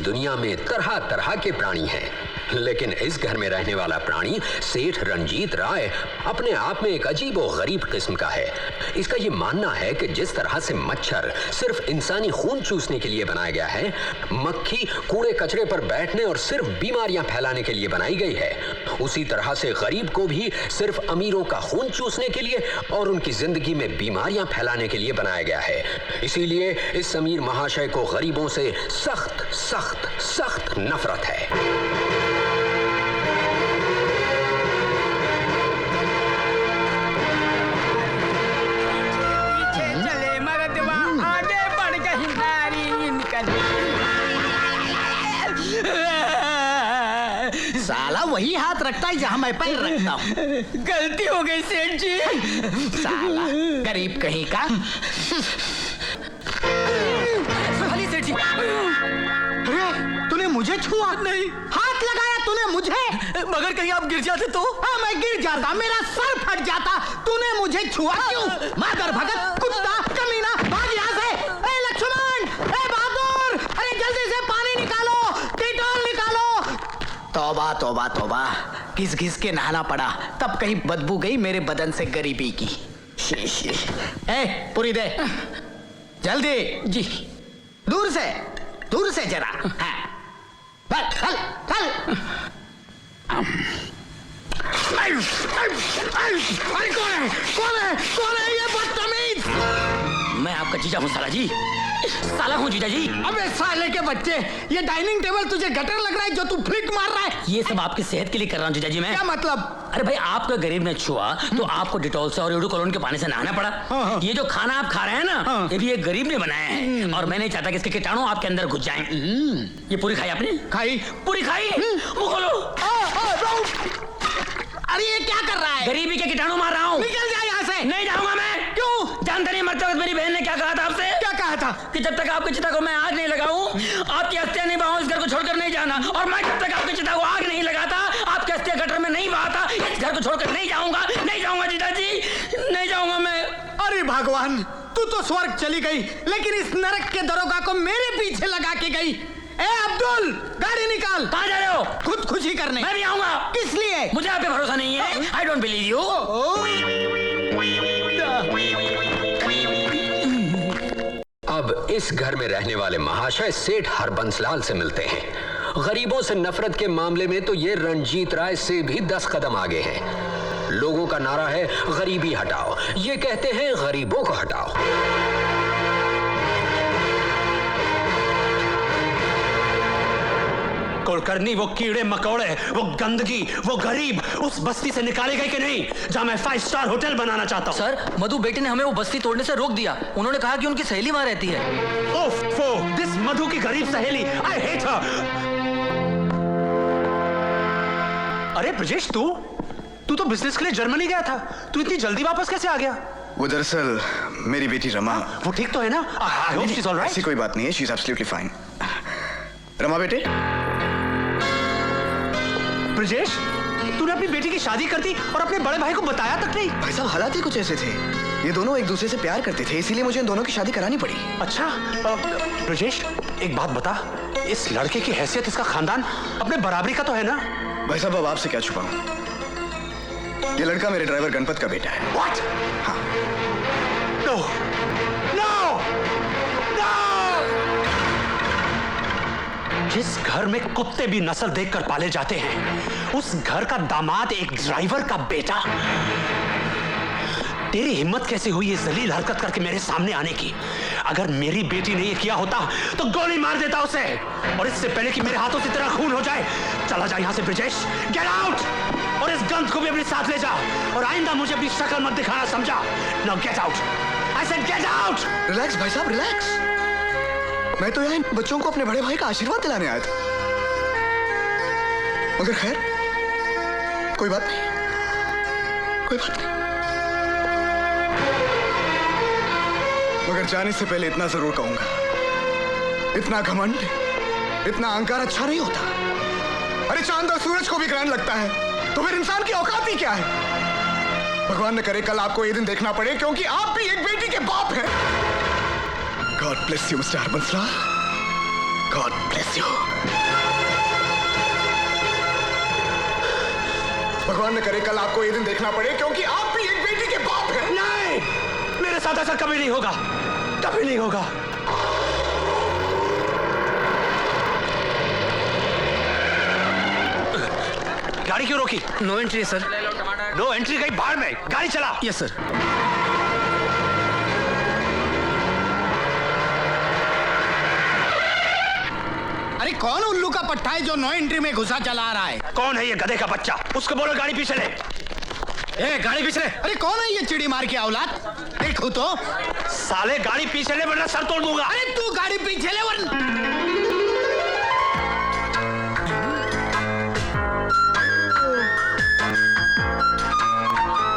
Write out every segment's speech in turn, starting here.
दुनिया में तरह तरह के प्राणी हैं, लेकिन इस घर में रहने वाला प्राणी सेठ रंजीत राय अपने आप में एक अजीब और गरीब किस्म का है। इसका ये मानना है कि जिस तरह से मच्छर सिर्फ इंसानी खून चूसने के लिए बनाया गया है, मक्खी कूड़े कचरे पर बैठने और सिर्फ बीमारियां फैलाने के लिए बनाई गई है, उसी तरह से गरीब को भी सिर्फ अमीरों का खून चूसने के लिए और उनकी जिंदगी में बीमारियां फैलाने के लिए बनाया गया है। इसीलिए इस अमीर महाशय को गरीबों से सख्त सख्त सख्त नफरत है। साला वही हाथ रखता है जहां मैं पैर रखता हूँ। गलती हो गई सेठ जी। साला गरीब कहीं का। सेठ जी। अरे तूने मुझे छुआ? नहीं। हाथ लगाया तूने मुझे? मगर कहीं आप गिर जाते तो? हाँ मैं गिर जाता, मेरा सर फट जाता। तूने मुझे छुआ क्यों? मादर भगत, कुत्ता, कमीना, भाग यहाँ से। ए लक्ष्मण, ए बहादुर, अरे जल्दी से पानी निकालो, डेटॉल निकालो। तौबा तौबा तौबा, घिस घिस के नहाना पड़ा, तब कहीं बदबू गई मेरे बदन से गरीबी की। ए पूरी दे जल्दी। जी। दूर से जरा। हाँ। चल चल। कौन है ये बदतमीज? मैं आपका जीजा हूँ साला जी। साला हूँ जीजा जी। अबे साले के बच्चे, ये डाइनिंग टेबल तुझे गटर लग रहा है जो तू फ्लिक मार रहा है? ये सब आपकी सेहत के लिए कर रहा हूँ जीजा जी मैं। क्या मतलब? अरे भाई आपका गरीब ने छुआ तो आपको डिटॉल से और यूडोकोलोन के पानी से नहाना पड़ा। हाँ। ये जो खाना आप खा रहे हैं ना, ये भी एक गरीब ने बनाया है और मैं नहीं चाहता कि इसके कीटाणु आपके अंदर घुस जाएं। ये पूरी खाई आपने? खाई। पूरी खाई? मुंह खोलो। अरे ये क्या कर रहा है? गरीबी के कीटाणु मार रहा हूँ। निकल जा यहाँ से। नहीं जाऊंगा मैं। क्यों? जानते नहीं मरते वक्त मेरी बहन ने क्या कहा था आपसे? क्या कहा था? कि जब तक आपकी चिता को मैं आग नहीं लगाऊं, आपकी अस्थियां नहीं बहाऊं, इस घर को छोड़कर नहीं जाना। और मैं जब तक आपकी चिता को आग नहीं लगाता, आपकी अस्थियां गटर में नहीं बहाता, इस घर को छोड़कर नहीं जाऊंगा। नहीं जाऊंगा जीजा जी, नहीं जाऊंगा मैं। अरे भगवान, तू तो स्वर्ग चली गई, लेकिन इस नरक के दरोगा को मेरे पीछे लगा के गई। ए अब्दुल, गाड़ी निकाल। कहाँ जा रहे हो? खुदकुशी करने। मैं भी आऊंगा। किस लिए? मुझे आप पे भरोसा नहीं है। I don't believe you. अब इस घर में रहने वाले महाशय सेठ हरबंसलाल से मिलते हैं। गरीबों से नफरत के मामले में तो ये रंजीत राय से भी 10 कदम आगे हैं। लोगों का नारा है गरीबी हटाओ, ये कहते हैं गरीबों को हटाओ। कुलकर्णी, वो कीड़े मकोड़े, वो गंदगी, वो गरीब उस बस्ती से निकाले गए कि नहीं जहां मैं 5 स्टार होटल बनाना चाहता हूं? सर, मधु बेटे ने हमें वो बस्ती तोड़ने से रोक दिया। उन्होंने कहा कि उनकी सहेली वहां रहती है। ओफो, दिस मधु की गरीब सहेली, आई हेट हर। अरे ब्रजेश, तू तो बिजनेस के लिए जर्मनी गया था, तू इतनी जल्दी वापस कैसे आ गया? वो दरअसल मेरी बेटी रमा। वो ठीक तो है ना? I hope she is alright. ऐसी कोई बात नहीं है, she is absolutely fine. Rama बेटे। ब्रजेश, तूने अपनी बेटी की शादी कर दी और अपने बड़े भाई को बताया तक नहीं? भाई साहब, हालात ही कुछ ऐसे थे, ये दोनों एक दूसरे से प्यार करते थे, इसीलिए मुझे इन दोनों की शादी करानी पड़ी। अच्छा, ब्रजेश एक बात बता, इस लड़के की हैसियत, इसका खानदान अपने बराबरी का तो है ना? भाई साहब, अब आपसे क्या छुपाऊं, ये लड़का मेरे ड्राइवर गणपत का बेटा है। What? हाँ। No! No! No! जिस घर में कुत्ते भी नस्ल देखकर पाले जाते हैं, उस घर का दामाद एक ड्राइवर का बेटा। तेरी हिम्मत कैसे हुई ये जलील हरकत करके मेरे सामने आने की? अगर मेरी बेटी ने ये किया होता तो गोली मार देता उसे, और इससे पहले कि मेरे हाथों से तेरा खून हो जाए। चला जा यहां से ब्रजेश, गेट आउट। और इस गंध को भी अपने साथ ले जा, और आइंदा मुझे अपनी शक्ल मत दिखाना, समझा? Now get out, I said get out. Relax भाई साहब, रिलैक्स। मैं तो यहाँ इन बच्चों को अपने बड़े भाई का आशीर्वाद दिलाने आया था, मगर खैर कोई बात नहीं, कोई बात नहीं। मगर जाने से पहले इतना जरूर कहूंगा, इतना घमंड, इतना अहंकार अच्छा नहीं होता। अरे चांद और सूरज को भी ग्रहण लगता है, तो फिर इंसान की औकात ही क्या है? भगवान न करे कल आपको ये दिन देखना पड़े, क्योंकि आप भी एक बेटी के बाप हैं। God bless you mister Harbanslal, God bless you. न करे कल आपको ये दिन देखना पड़े, क्योंकि आप भी एक बेटी के बाप हैं। नहीं, मेरे साथ ऐसा कभी नहीं होगा, कभी नहीं होगा। गाड़ी क्यों रोकी? No entry sir. No entry कहीं बाहर में, गाड़ी चला। Yes sir. अरे कौन उल्लू का पट्टा है जो नो एंट्री में घुसा चला रहा है? कौन है ये गधे का बच्चा? उसको बोलो गाड़ी पीछे ले। ए, गाड़ी पीछे ले। अरे कौन है ये चिड़ी मार के औलाद? देखो तो। साले गाड़ी पीछे ले वरना सर तोड़ दूंगा। अरे तू गाड़ी पीछे ले वरना।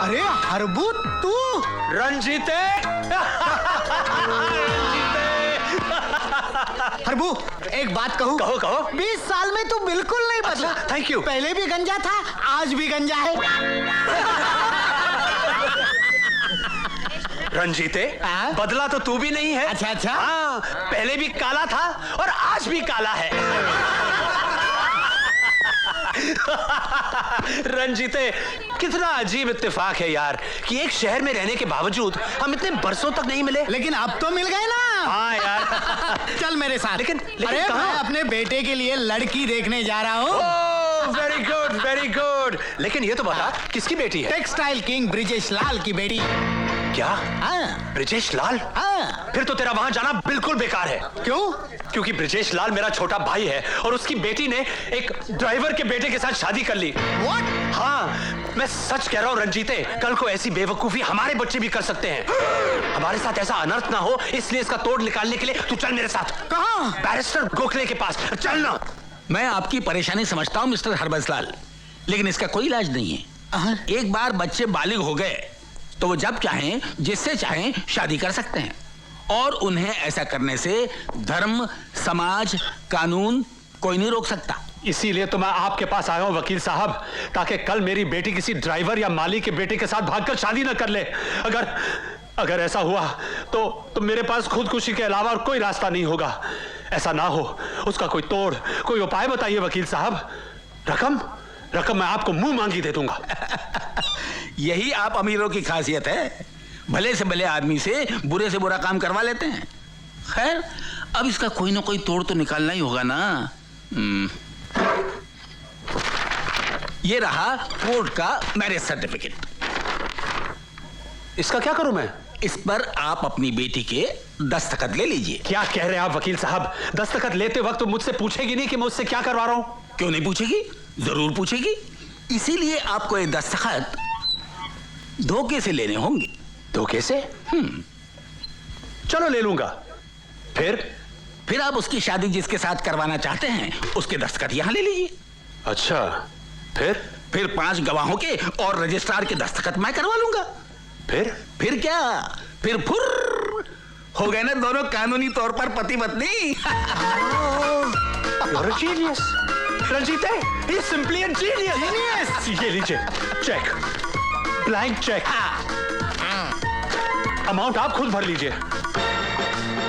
अरे हरबू तू? रंजीते। हरबू एक बात कहूँ? कहो कहो। 20 साल में तू बिल्कुल नहीं बदला। अच्छा, थैंक यू। पहले भी गंजा था, आज भी गंजा है। रंजीते, हाँ? बदला तो तू भी नहीं है। अच्छा अच्छा। हाँ, पहले भी काला था और आज भी काला है। रंजीते, कितना अजीब इत्तेफाक है यार कि एक शहर में रहने के बावजूद हम इतने बरसों तक नहीं मिले। लेकिन अब तो मिल गए ना। हाँ यार। चल मेरे साथ। लेकिन अरे कहाँ? मैं अपने बेटे के लिए लड़की देखने जा रहा हूँ। Very good, very good. लेकिन ये तो बता, किसकी बेटी है? टेक्सटाइल किंग ब्रिजेश लाल की बेटी। क्या? हाँ ब्रिजेश लाल? हाँ। फिर तो तेरा वहां जाना बिल्कुल बेकार है। क्यों? क्योंकि ब्रिजेश लाल मेरा छोटा भाई है और उसकी बेटी ने एक ड्राइवर के बेटे के साथ शादी कर ली। What? हाँ, मैं सच कह रहा हूँ रंजीते, कल को ऐसी बेवकूफी हमारे बच्चे भी कर सकते हैं। हमारे साथ ऐसा अनर्थ ना हो, इसलिए इसका तोड़ निकालने के लिए तू चल मेरे साथ। कहाँ? बैरिस्टर गोखले के पास चल ना। मैं आपकी परेशानी समझता हूँ मिस्टर हरबंसलाल, लेकिन इसका कोई इलाज नहीं है। एक बार बच्चे बालिग हो गए तो वो जब चाहें जिससे चाहें शादी कर सकते हैं, और उन्हें ऐसा करने से धर्म, समाज, कानून कोई नहीं रोक सकता। इसीलिए तो मैं आपके पास आया हूँ वकील साहब, ताकि कल मेरी बेटी किसी ड्राइवर या माली के बेटे के साथ भागकर शादी न कर ले। अगर ऐसा हुआ तो मेरे पास खुदकुशी के अलावा और कोई रास्ता नहीं होगा। ऐसा ना हो, उसका कोई तोड़, कोई उपाय बताइए वकील साहब। रकम मैं आपको मुंह मांगी दे दूंगा। यही आप अमीरों की खासियत है, भले से भले आदमी से बुरे से बुरा काम करवा लेते हैं। खैर, अब इसका कोई ना कोई तोड़ तो निकालना ही होगा ना। ये रहा कोर्ट का मैरिज सर्टिफिकेट। इसका क्या करूं मैं? इस पर आप अपनी बेटी के दस्तखत ले लीजिए। क्या कह रहे हैं आप वकील साहब? दस्तखत लेते वक्त तो मुझसे पूछेगी नहीं कि मैं उससे क्या करवा रहा हूं? क्यों नहीं पूछेगी? जरूर पूछेगी। इसीलिए आपको ये दस्तखत धोखे से लेने होंगे। धोखे से? चलो ले लूंगा। फिर आप उसकी शादी जिसके साथ करवाना चाहते हैं उसके दस्तखत यहां ले लीजिए। अच्छा, फिर 5 गवाहों के और रजिस्ट्रार के दस्तखत मैं करवा लूंगा। फिर क्या? फिर फुर्र हो गए ना दोनों कानूनी तौर पर पति पत्नी। जीनियस रंजीते, he is simply a genius. ये लीजिए चेक, ब्लैंक चेक। अमाउंट आप खुद भर लीजिए।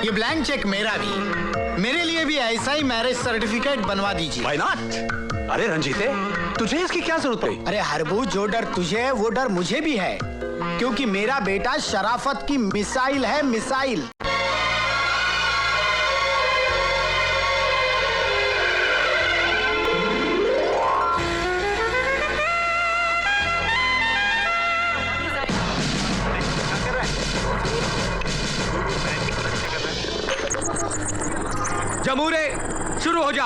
ये ब्लैंक चेक मेरा भी, मेरे लिए भी ऐसा ही मैरिज सर्टिफिकेट बनवा दीजिए। Why not? अरे रंजीते, तुझे इसकी क्या जरूरत पड़ी? अरे हरबू, जो डर तुझे है वो डर मुझे भी है, क्योंकि मेरा बेटा शराफत की मिसाइल है, मिसाइल। जमूरे शुरू हो जा।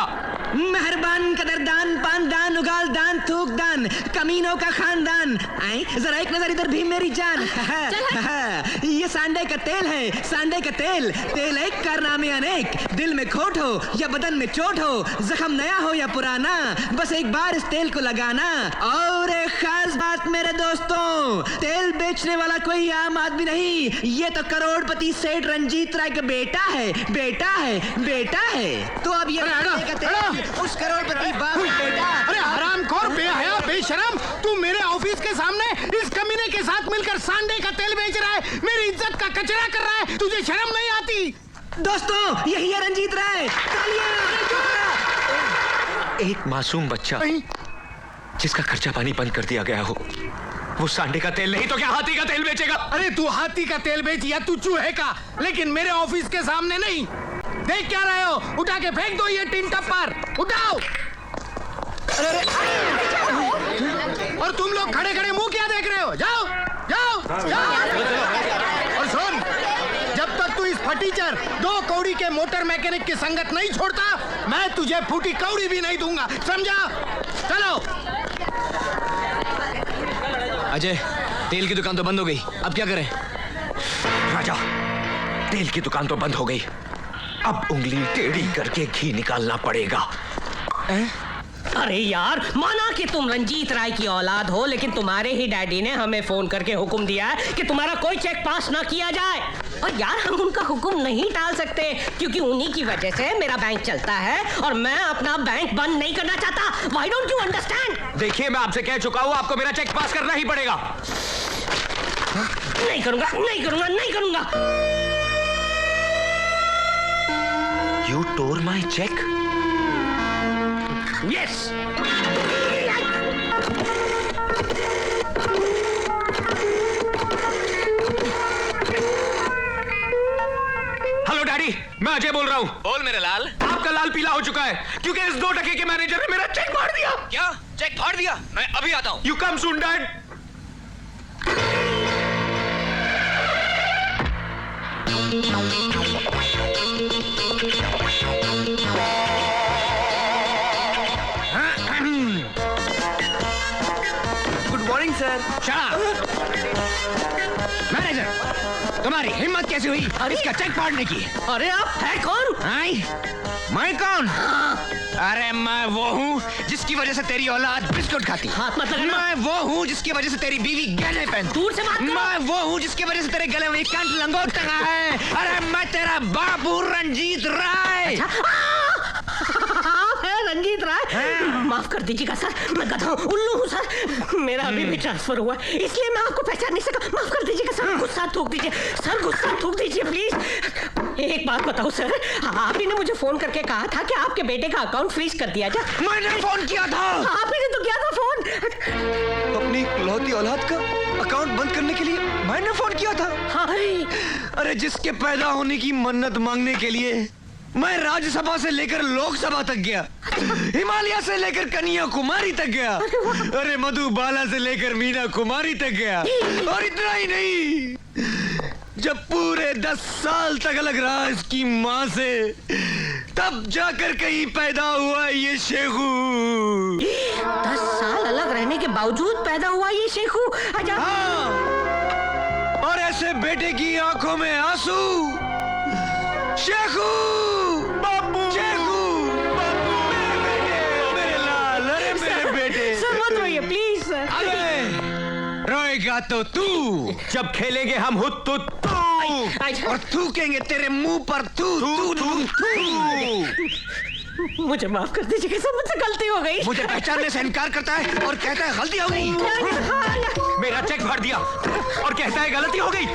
मेहरबान, कदरदान, पानदान, उगाल दान, थूक दान, कमीनों का खानदान। आए जरा एक नजर इधर भी मेरी जान। ये सांडे का तेल है, सांडे का तेल। तेल एक कारनामे अनेक, दिल में खोट हो या बदन में चोट हो, जख्म नया हो या पुराना, बस एक बार इस तेल को लगाना। और एक खास बात मेरे दोस्तों, तेल बेचने वाला कोई आम आदमी नहीं, ये तो करोड़पति सेठ रंजीत राय का बेटा है, बेटा है, बेटा है। तो अब ये उस करोड़पति बाप बेटा। अरे हरामखोर, बेहया, बेशरम, तू मेरे ऑफिस के सामने इस कमीने के साथ मिलकर सांडे का तेल बेच रहा है, मेरी इज्जत का कचरा कर रहा है, तुझे शर्म नहीं आती? दोस्तों, यही है रंजीत राय। एक मासूम बच्चा जिसका खर्चा पानी बंद कर दिया गया हो, वो सांडे का तेल नहीं तो क्या हाथी का तेल बेचेगा? अरे तू हाथी का तेल बेच या तू चूहे का, लेकिन मेरे ऑफिस के सामने नहीं। देख क्या रहे हो? उठा के फेंक दो ये टिन टप्पर, उठाओ। अरे और तुम लोग खड़े खड़े मुंह क्या देख रहे हो? जाओ जाओ जाओ। और सुन, जब तक तू इस फटीचर 2 कौड़ी के मोटर मैकेनिक की संगत नहीं छोड़ता, मैं तुझे फूटी कौड़ी भी नहीं दूंगा, समझा? चलो। अजय, तेल की दुकान तो बंद हो गई, अब क्या करें? राजा, तेल की दुकान तो बंद हो गई, अब उंगली टेढ़ी करके घी निकालना पड़ेगा। अरे यार, माना कि तुम रंजीत राय की औलाद हो, लेकिन तुम्हारे ही डैडी ने हमें फोन करके हुक्म दिया है कि तुम्हारा कोई चेक पास ना किया जाए। और यार, हम उनका हुक्म नहीं टाल सकते, क्योंकि उन्हीं की वजह से मेरा बैंक चलता है और मैं अपना बैंक बंद नहीं करना चाहता। Why don't you understand? देखिए, मैं आपसे कह चुका हूँ, आपको मेरा चेक पास करना ही पड़ेगा। नहीं करूंगा, नहीं करूंगा, नहीं करूंगा। You tore my check? Yes. Hello daddy, मैं अजय बोल रहा हूँ। बोल मेरे लाल। आपका लाल पीला हो चुका है क्योंकि इस 2 टके के मैनेजर ने मेरा चेक फाड़ दिया। क्या चेक फाड़ दिया? मैं अभी आता हूँ। You come soon dad. Good morning sir. Manager, तुम्हारी हिम्मत कैसे हुई इसका चेक फाड़ने की? अरे आप है कौन? आई? मैं कौन? अरे मैं वो हूँ जिसकी वजह से तेरी औलाद बिस्कुट खाती। हाथ मत लगाना। मैं वो हूँ जिसकी वजह से तेरी बीवी गहने पहनती। दूर से बात करो। मैं वो हूँ जिसकी वजह से तेरे गले में कंठ लंगोट टंगा है। अरे मैं तेरा बाबू रंजीत राय। आप है रंजीत राय? माफ कर दीजिएगा सर, मैं गधा हूँ, उल्लू हूँ सर। मेरा अभी भी ट्रांसफर हुआ, इसलिए मैं आपको पहचान नहीं सका। माफ कर दीजिएगा सर, गुस्सा थूक दीजिए सर, गुस्सा थूक दीजिए प्लीज। एक बात बताओ सर, आप ही ने मुझे फोन करके कहा था कि आपके बेटे का अकाउंट फ्रीज कर दिया जाए। मैंने फोन किया था। आप ही ने तो किया था फोन। अपनी इकलौती औलाद का अकाउंट बंद करने के लिए मैंने फोन किया था। हाय, अरे जिसके पैदा होने की मन्नत मांगने के लिए मैं राज्यसभा से लेकर लोकसभा तक गया, हिमालय से लेकर कन्याकुमारी तक गया, अरे मधुबाला से लेकर मीना कुमारी तक गया। और इतना ही नहीं, जब पूरे 10 साल तक अलग रहा इसकी माँ से, तब जाकर कहीं पैदा हुआ ये शेखू। 10 साल अलग रहने के बावजूद पैदा हुआ ये शेखू। हाँ, और ऐसे बेटे की आंखों में आंसू। शेखू, बाबू, शेखू, बाबू, मेरे बेटे, मेरे लाल, अरे मेरे बेटे। सर मत रोइए प्लीज सर। अरे रोएगा तो तू, जब खेलेंगे हम हुत तू और थूकेंगे तेरे मुंह पर तू। मुझे माफ कर दीजिए सर, मुझसे गलती हो गई। मुझे पहचानने से इनकार करता है और कहता है गलती हो गई। मेरा चेक फाड़ दिया और कहता है गलती हो गई।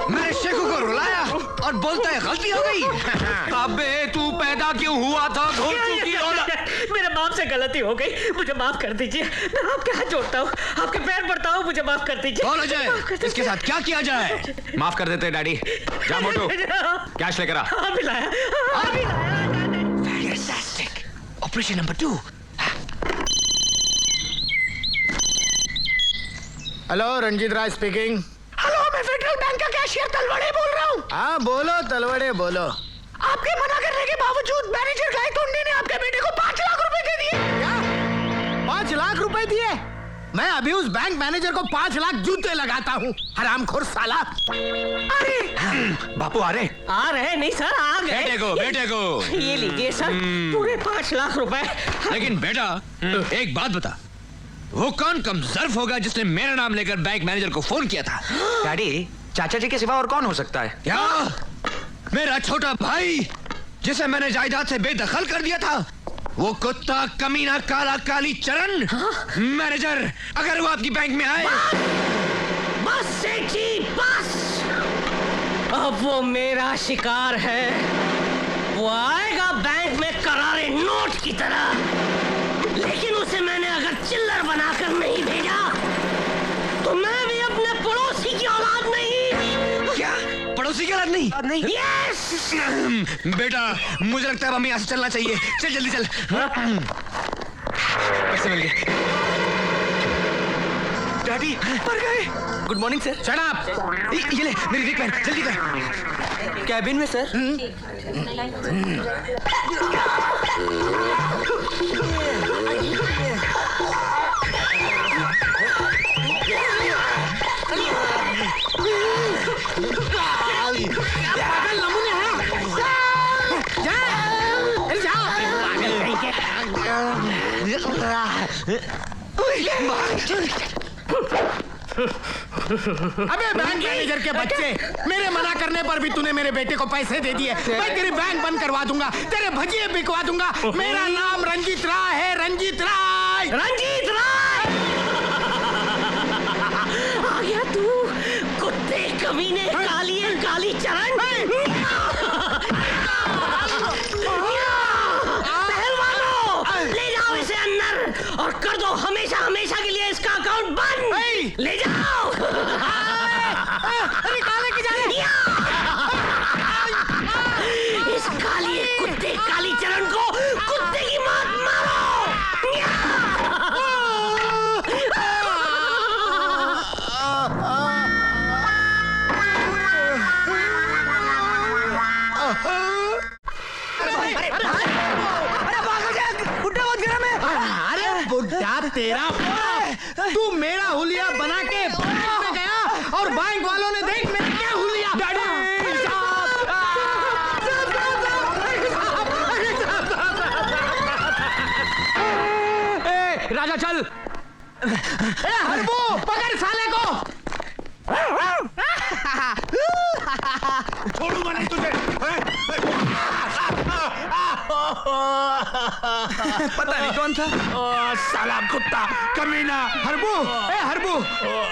मैंने शेखू को रुलाया और बोलता है गलती हो गई। अबे तू पैदा क्यों हुआ था? भूल चुकी औलाद। मेरे बाप से गलती हो गई, मुझे माफ कर दीजिए। मैं आपके हाथ जोड़ता हूँ, आपके पैर पड़ता हूँ, मुझे माफ कर दीजिए। बोल अजय, इसके साथ क्या किया जाए? माफ कर देते डैडी। जा मोटू, कैश लेकर आ। अभी लाया, अभी लाया। Operation number 2। हेलो, रंजीत राय स्पीकिंग। हेलो, मैं फेडरल बैंक का कैशियर तलवड़े बोल रहा हूँ। हाँ बोलो तलवड़े बोलो। आपके मना करने के बावजूद मैनेजर गायतोंडे ने आपके बेटे को 5 लाख रुपए दे दिए। क्या? 5 लाख रुपए दिए? मैं अभी उस बैंक मैनेजर को 5 लाख जूते लगाता हूँ, हरामखोर साला। अरे बापू आ रहे? आ रहे नहीं सर, आ गए। बेटे को ये लीजिए सर, पूरे 5 लाख रुपए। लेकिन बेटा, एक बात बता, वो कौन कमजर्फ होगा जिसने मेरा नाम लेकर बैंक मैनेजर को फोन किया था? डैडी, चाचा जी के सिवा और कौन हो सकता है? क्या? मेरा छोटा भाई, जिसे मैंने जायदाद से बेदखल कर दिया था, वो कुत्ता कमीना काला काली चरण। मैनेजर, अगर वो आपकी बैंक में आए। बस सेठ जी, बस। अब वो मेरा शिकार है, वो आएगा बैंक में करारे नोट की तरह, लेकिन नहीं बेटा मुझे लगता है हमें यहाँ से चलना चाहिए। चल जल्दी चल। पैसे मिल गए। डैडी मर गए। Good morning sir. Shut up. ये ले मेरी विक पहन, जल्दी कर। कैबिन में सर। अबे बैंक मैनेजर के बच्चे, मेरे मना करने पर भी तूने मेरे बेटे को पैसे दे दिए। मैं तेरी बैंक बंद करवा दूंगा, तेरे भजिए बिकवा दूंगा। मेरा नाम रंजीत राय है, रंजीत राय। रंजीत राय आ गया तू, कुत्ते कमीने, काली चरण। पहलवानों, ले जाओ इसे अंदर और कर दो हमेशा हमेशा के लिए इसका अकाउंट बंद। ले जाओ। निकाले की जाने। इस कुत्ते काली चरण को कुत्ते की मौत मारो। अरे बुड्ढा तेरा बाप, तू मेरा हुलिया बना के बैंक में गया और बैंक वालों ने देख मेरा क्या हुलिया। राजा चल। हरबू पकड़ साले को। छोड़ूंगा नहीं तुझे। पता नहीं कौन था। साला कुत्ता कमीना। हरबू, हरबू,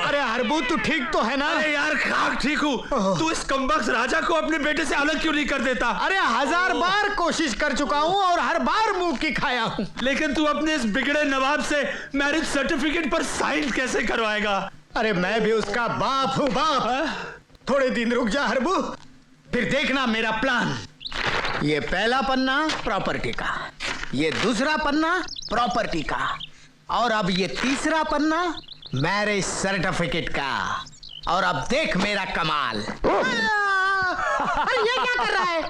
अरे हरबू तू ठीक तो है ना? अरे यार खाक ठीक हूँ। तू इस कमबख्त राजा को अपने बेटे से अलग क्यों नहीं कर देता? अरे 1000 बार कोशिश कर चुका हूँ और हर बार मुंह की खाया हूँ। लेकिन तू अपने इस बिगड़े नवाब से मैरिज सर्टिफिकेट पर साइन कैसे करवाएगा? अरे मैं भी उसका बाप हूँ, बाप। थोड़े दिन रुक जा हरबू, फिर देखना मेरा प्लान। ये पहला पन्ना प्रॉपर्टी का, ये दूसरा पन्ना प्रॉपर्टी का, और अब ये तीसरा पन्ना मैरिज सर्टिफिकेट का। और अब देख मेरा कमाल। अरे ये क्या कर रहा है?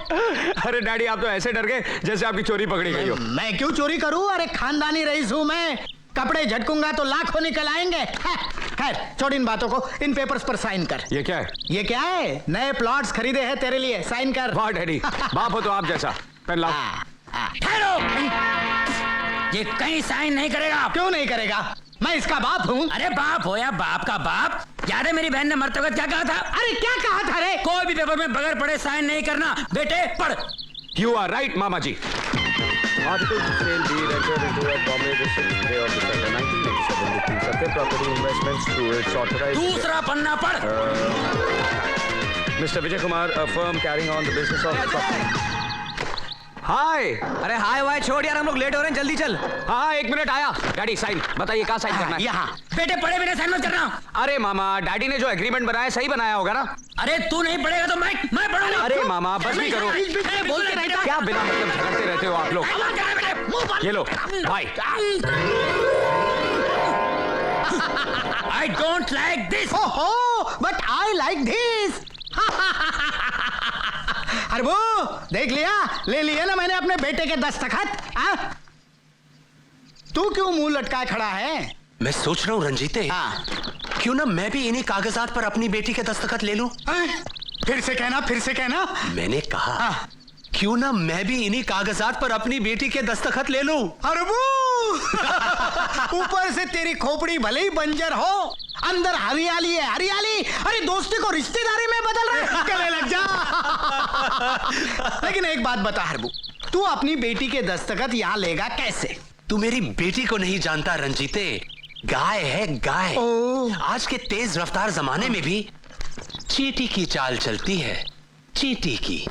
अरे डैडी आप तो ऐसे डर गए जैसे आपकी चोरी पकड़ी गई हो। मैं क्यों चोरी करूं? अरे खानदानी रईस हूं मैं। कपड़े झटकूंगा तो लाखों निकल आएंगे। खैर छोड़ इन बातों को, इन पेपर्स पर साइन कर। ये क्या है? ये क्या है? नए प्लॉट्स खरीदे हैं तेरे लिए, साइन कर। वाह डैडी, बाप हो तो आप जैसा। पेन लाओ। ठहरो, ये कहीं साइन नहीं करेगा। क्यों नहीं करेगा? मैं इसका बाप हूँ। अरे बाप हो या बाप का बाप, याद है मेरी बहन ने मरते वक्त क्या कहा था? अरे क्या कहा था रे? कोई भी पेपर में बगैर पढ़े साइन नहीं करना। बेटे पढ़। यू आर राइट मामा ji. Article to sale deed entered into at Bombay the 6th day of December 1987 between Satya Property Investments through its authorized... दूसरा पन्ना पढ़। Mr. Vijay Kumar, a firm carrying on the business of... हाय। अरे हाय वाय छोड़ यार, हम लोग late हो रहे हैं, जल्दी चल। हाँ 1 मिनट आया। डैडी साइन बताइए, कहाँ साइन करना है? यहाँ। बेटे पढ़े बिना साइन मत करना। अरे मामा, डैडी ने जो एग्रीमेंट बनाया सही बनाया होगा ना? अरे तू नहीं पढ़ेगा तो मैं पढ़ूंगा। अरे मामा बस भी करो। बोलते रहता क्या बिना मतलब झगड़ते रहते हो आप लोग? ये लो भाई। I don't like this. ओहो, but I like this. Harbu देख लिया, ले लिया ना मैंने अपने बेटे के दस्तखत। तू क्यों मुंह लटकाए खड़ा है? मैं सोच रहा हूँ रंजीते, क्यों ना मैं भी इन्हीं कागजात पर अपनी बेटी के दस्तखत ले लूं? फिर से कहना, फिर से कहना। मैंने कहा क्यों ना मैं भी इन्हीं कागजात पर अपनी बेटी के दस्तखत ले लूं? हरबू ऊपर से तेरी खोपड़ी भले ही बंजर हो, अंदर हरियाली है, हरियाली। अरे दोस्ती को रिश्तेदारी में बदल रहे, गले लग जा। लेकिन एक बात बता हरबू, तू अपनी बेटी के दस्तखत यहाँ लेगा कैसे? तू मेरी बेटी को नहीं जानता रंजीते, गाय है गाय। आज के तेज रफ्तार जमाने में भी चींटी की चाल चलती है, चींटी की।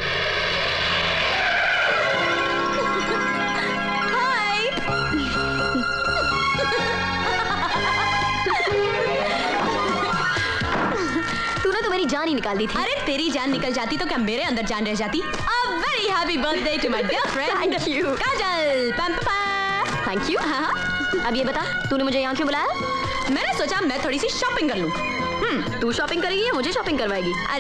तूने तो मेरी तुम्हारी जान ही निकाल दी थी। अरे तेरी जान निकल जाती तो क्या मेरे अंदर जान रह जाती? A very happy birthday to my dear friend. Thank you. काजल, पम पम। Thank you. हाँ। अब ये बता, तूने मुझे यहाँ क्यों बुलाया? मैंने सोचा मैं थोड़ी सी शॉपिंग कर लूं। तू शॉपिंग करेगी या मुझे शॉपिंग करवाएगी? अरे